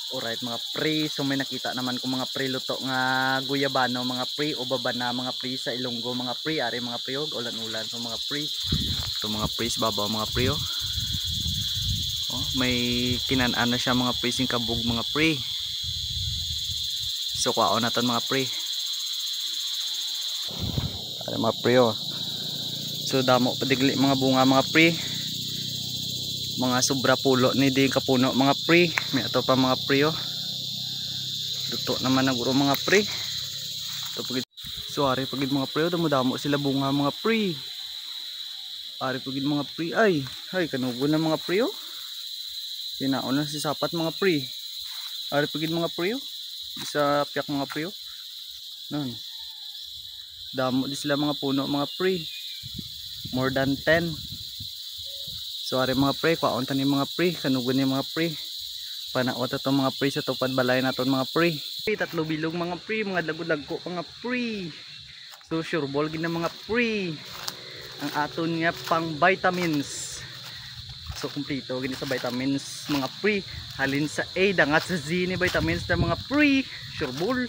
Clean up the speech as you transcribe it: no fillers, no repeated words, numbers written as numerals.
Alright mga pre, so may nakita naman ko mga pre luto nga guyabano mga pre o babana mga pre sa Ilonggo mga pre, ari mga pre og ulan-ulan so mga pre. Ito mga pre sa babaw mga pre oh. Oh, may kinaan na siya mga pre sing kabog mga pre. So kwaon naton mga pre. Ari mga pre oh. So damo padigli mga bunga mga pre. Mga sobra pulo ni din kapuno mga pre. May ato pa mga pre oh. Luto naman na guro mga pre. Ito pagid. So ari pagid mga pre oh, damo sila bunga mga pre. Ari pagid mga pre ay kanugo na mga pre oh. Pinaon na si sapat mga pre. Ari pagid mga pre oh. Bisa piyak mga pre oh. Nan. Damo di sila mga puno mga pre. More than 10. So ari mga pre, kwaon tani mga pre, kanugon ni mga pre. Panaot ato mga pre sa tupad balay naton mga pre. Tatlo bilog mga pre, mga dagko-dagko mga pre. So sure ball gid na mga pre. Ang aton nga pang vitamins. So kumpleto gini sa vitamins mga pre. Halin sa A dangat sa Z ni vitamins na mga pre. Sure ball.